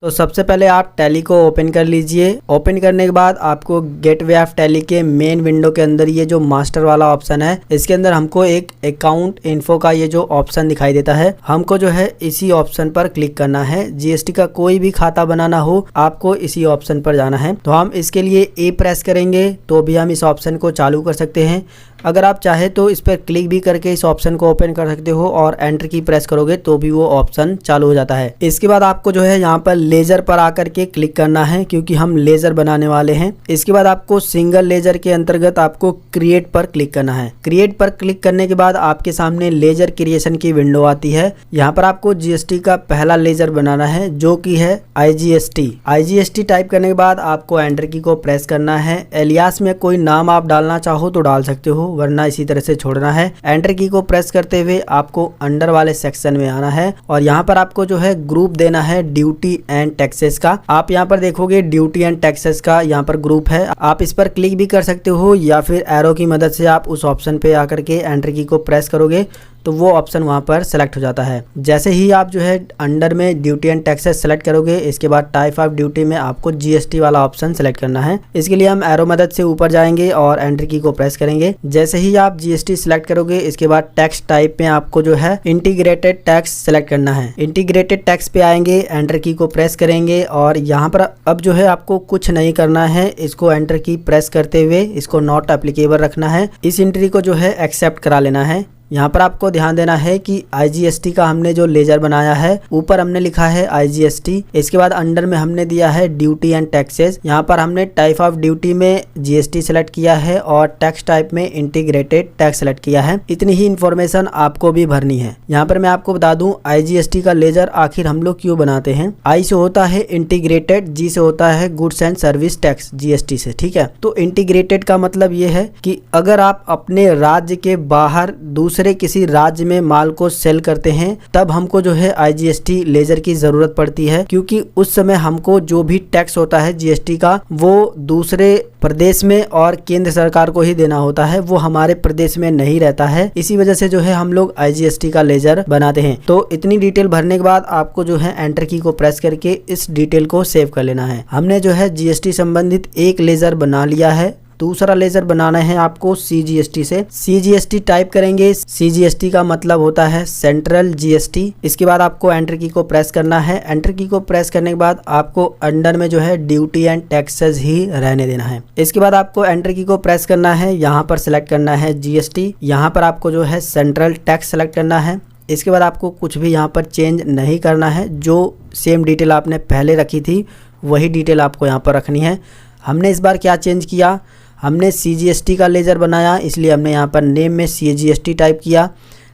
तो सबसे पहले आप टैली को ओपन कर लीजिए। ओपन करने के बाद आपको गेटवे ऑफ टैली के मेन विंडो के अंदर ये जो मास्टर वाला ऑप्शन है, इसके अंदर हमको एक अकाउंट इन्फो का ये जो ऑप्शन दिखाई देता है, हमको जो है इसी ऑप्शन पर क्लिक करना है। जीएसटी का कोई भी खाता बनाना हो आपको इसी ऑप्शन पर जाना है। तो हम इसके लिए ए प्रेस करेंगे तो भी हम इस ऑप्शन को चालू कर सकते हैं। अगर आप चाहे तो इस पर क्लिक भी करके इस ऑप्शन को ओपन कर सकते हो और एंटर की प्रेस करोगे तो भी वो ऑप्शन चालू हो जाता है। इसके बाद आपको जो है यहाँ पर लेजर पर आकर के क्लिक करना है, क्योंकि हम लेजर बनाने वाले हैं। इसके बाद आपको सिंगल लेजर के अंतर्गत आपको क्रिएट पर क्लिक करना है। क्रिएट पर क्लिक करने के बाद आपके सामने लेजर क्रिएशन की विंडो आती है। यहाँ पर आपको जीएसटी का पहला लेजर बनाना है जो कि है आईजीएसटी। आईजीएसटी टाइप करने के बाद आपको एंटर की को प्रेस करना है। एलियास में कोई नाम आप डालना चाहो तो डाल सकते हो, वरना इसी तरह से छोड़ना है। एंटर की को प्रेस करते हुए आपको अंडर वाले सेक्शन में आना है और यहाँ पर आपको जो है ग्रुप देना है ड्यूटी एंड टैक्सेस का। आप यहाँ पर देखोगे ड्यूटी एंड टैक्सेस का यहाँ पर ग्रुप है। आप इस पर क्लिक भी कर सकते हो या फिर एरो की मदद से आप उस ऑप्शन पे आकर के एंटर की को प्रेस करोगे तो वो ऑप्शन वहाँ पर सेलेक्ट हो जाता है। जैसे ही आप जो है अंडर में ड्यूटी एंड टैक्सेस सेलेक्ट करोगे, इसके बाद टाइप ऑफ ड्यूटी में आपको जीएसटी वाला ऑप्शन सेलेक्ट करना है। इसके लिए हम एरो मदद से ऊपर जाएंगे और एंटर की को प्रेस करेंगे। जैसे ही आप जीएसटी सेलेक्ट करोगे, इसके बाद टैक्स टाइप में आपको जो है इंटीग्रेटेड टैक्स सेलेक्ट करना है। इंटीग्रेटेड टैक्स पे आएंगे, एंटर की को प्रेस करेंगे और यहाँ पर अब जो है आपको कुछ नहीं करना है। इसको एंटर की प्रेस करते हुए इसको नॉट एप्लीकेबल रखना है। इस एंट्री को जो है एक्सेप्ट करा लेना है। यहाँ पर आपको ध्यान देना है कि आईजीएसटी का हमने जो लेजर बनाया है, ऊपर हमने लिखा है आईजीएसटी, इसके बाद अंडर में हमने दिया है ड्यूटी एंड टैक्सेस। यहाँ पर हमने टाइप ऑफ ड्यूटी में जीएसटी सेलेक्ट किया है और टैक्स टाइप में इंटीग्रेटेड टैक्स सेलेक्ट किया है। इतनी ही इन्फॉर्मेशन आपको भी भरनी है। यहाँ पर मैं आपको बता दूं आईजीएसटी का लेजर आखिर हम लोग क्यों बनाते हैं। आई से होता है इंटीग्रेटेड, जी से होता है goods and service tax GST से, ठीक है। तो इंटीग्रेटेड का मतलब ये है कि अगर आप अपने राज्य के बाहर दूसरे किसी राज्य में माल को सेल करते हैं, तब हमको जो है आईजीएसटी लेजर की जरूरत पड़ती है, क्योंकि उस समय हमको जो भी टैक्स होता है जीएसटी का वो दूसरे प्रदेश में और केंद्र सरकार को ही देना होता है, वो हमारे प्रदेश में नहीं रहता है। इसी वजह से जो है हम लोग आईजीएसटी का लेजर बनाते हैं। तो इतनी डिटेल भरने के बाद आपको जो है एंटर की को प्रेस करके इस डिटेल को सेव कर लेना है। हमने जो है जीएसटी संबंधित एक लेजर बना लिया है। दूसरा लेजर बनाना है आपको सीजीएसटी से। सीजीएसटी टाइप करेंगे, सीजीएसटी का मतलब होता है सेंट्रल जीएसटी। इसके बाद आपको एंटर की को प्रेस करना है। एंटर की को प्रेस करने के बाद आपको अंडर में जो है ड्यूटी एंड टैक्सेस ही रहने देना है। इसके बाद आपको एंटर की को प्रेस करना है, यहाँ पर सिलेक्ट करना है जीएसटी, यहाँ पर आपको जो है सेंट्रल टैक्स सेलेक्ट करना है। इसके बाद आपको कुछ भी यहाँ पर चेंज नहीं करना है। जो सेम डिटेल आपने पहले रखी थी वही डिटेल आपको यहाँ पर रखनी है। हमने इस बार क्या चेंज किया, हमने सीजीएसटी का लेजर बनाया, इसलिए हमने यहाँ पर नेम में सीजीएसटी टाइप किया।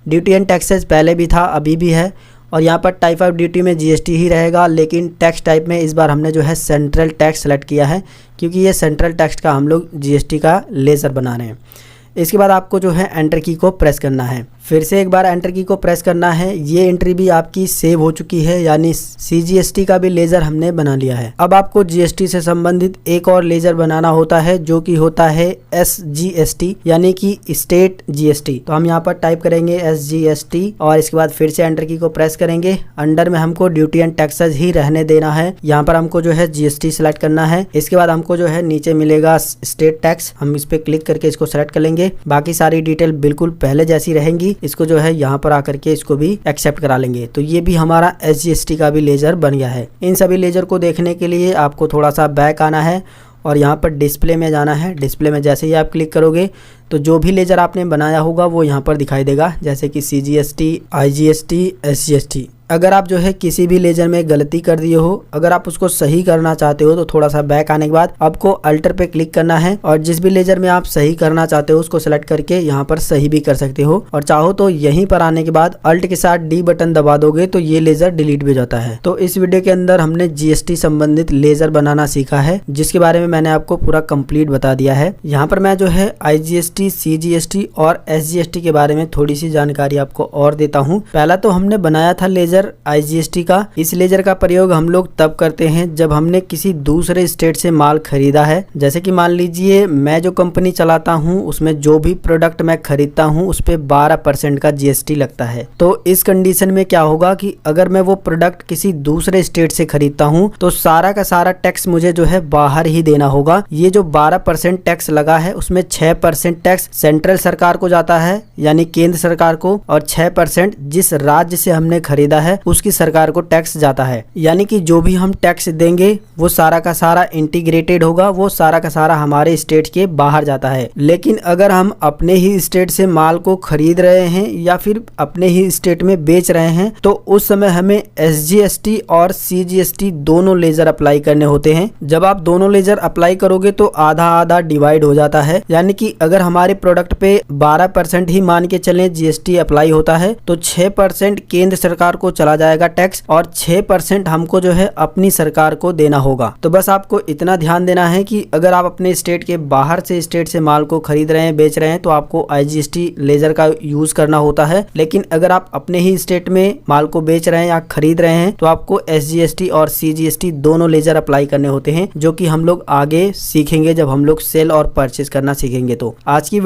ड्यूटी एंड टैक्सेस पहले भी था, अभी भी है, और यहाँ पर टाइप ऑफ ड्यूटी में जीएसटी ही रहेगा, लेकिन टैक्स टाइप में इस बार हमने जो है सेंट्रल टैक्स सेलेक्ट किया है, क्योंकि ये सेंट्रल टैक्स का हम लोग जीएसटी का लेजर बना रहे हैं। इसके बाद आपको जो है एंटर की को प्रेस करना है। फिर से एक बार एंटर की को प्रेस करना है। ये एंट्री भी आपकी सेव हो चुकी है, यानी सीजीएसटी का भी लेजर हमने बना लिया है। अब आपको जीएसटी से संबंधित एक और लेजर बनाना होता है, जो कि होता है एसजीएसटी, यानी कि स्टेट जीएसटी। तो हम यहाँ पर टाइप करेंगे एसजीएसटी और इसके बाद फिर से एंटर की को प्रेस करेंगे। अंडर में हमको ड्यूटी एंड टैक्सेस ही रहने देना है। यहाँ पर हमको जो है जीएसटी सेलेक्ट करना है। इसके बाद हमको जो है नीचे मिलेगा स्टेट टैक्स, हम इस पे क्लिक करके इसको सेलेक्ट कर लेंगे। बाकी सारी डिटेल बिल्कुल पहले जैसी रहेंगी। इसको जो है यहाँ पर आकर के इसको भी एक्सेप्ट करा लेंगे। तो ये भी हमारा एसजीएसटी का भी लेजर बन गया है। इन सभी लेजर को देखने के लिए आपको थोड़ा सा बैक आना है और यहाँ पर डिस्प्ले में जाना है। डिस्प्ले में जैसे ही आप क्लिक करोगे तो जो भी लेजर आपने बनाया होगा वो यहाँ पर दिखाई देगा, जैसे कि सीजीएसटी, आईजीएसटी, एसजीएसटी। अगर आप जो है किसी भी लेजर में गलती कर दिए हो, अगर आप उसको सही करना चाहते हो तो थोड़ा सा बैक आने के बाद आपको अल्टर पे क्लिक करना है और जिस भी लेजर में आप सही करना चाहते हो उसको सेलेक्ट करके यहाँ पर सही भी कर सकते हो। और चाहो तो यहीं पर आने के बाद अल्ट के साथ डी बटन दबा दोगे तो ये लेजर डिलीट भी हो जाता है। तो इस वीडियो के अंदर हमने जीएसटी संबंधित लेजर बनाना सीखा है, जिसके बारे में मैंने आपको पूरा कंप्लीट बता दिया है। यहाँ पर मैं जो है आईजीएसटी IGST, CGST और SGST के बारे में थोड़ी सी जानकारी आपको और देता हूँ। पहला तो हमने बनाया था लेजर IGST का। इस लेजर का प्रयोग हम लोग तब करते हैं जब हमने किसी दूसरे स्टेट से माल खरीदा है। जैसे कि मान लीजिए मैं जो कंपनी चलाता हूँ उसमें जो भी प्रोडक्ट मैं खरीदता हूँ उस पे 12% का GST लगता है। तो इस कंडीशन में क्या होगा कि अगर मैं वो प्रोडक्ट किसी दूसरे स्टेट से खरीदता हूँ तो सारा का सारा टैक्स मुझे जो है बाहर ही देना होगा। ये जो 12% टैक्स लगा है उसमें 6% टैक्स सेंट्रल सरकार को जाता है यानी केंद्र सरकार को, और 6% जिस राज्य से हमने खरीदा है उसकी सरकार को टैक्स जाता है। यानी कि जो भी हम टैक्स देंगे वो सारा का सारा इंटीग्रेटेड होगा, वो सारा का सारा हमारे स्टेट के बाहर जाता है। लेकिन अगर हम अपने ही स्टेट से माल को खरीद रहे हैं या फिर अपने ही स्टेट में बेच रहे हैं तो उस समय हमें SGST और CGST दोनों लेजर अप्लाई करने होते हैं। जब आप दोनों लेजर अप्लाई करोगे तो आधा आधा डिवाइड हो जाता है। यानी कि अगर हमारे प्रोडक्ट पे 12% ही मान के चलें GST अप्लाई होता है तो 6% केंद्र सरकार को चला जाएगा टैक्स और 6% हमको जो है अपनी सरकार को देना होगा। तो बस आपको इतना ध्यान देना है कि अगर आप अपने स्टेट के बाहर से स्टेट से माल को खरीद रहे हैं, बेच रहे हैं तो आपको IGST लेजर का यूज करना होता है। लेकिन अगर आप अपने ही स्टेट में माल को बेच रहे हैं या खरीद रहे हैं तो आपको SGST और CGST दोनों लेजर अप्लाई करने होते हैं, जो कि हम लोग आगे सीखेंगे जब हम लोग सेल और परचेज करना सीखेंगे। तो आज की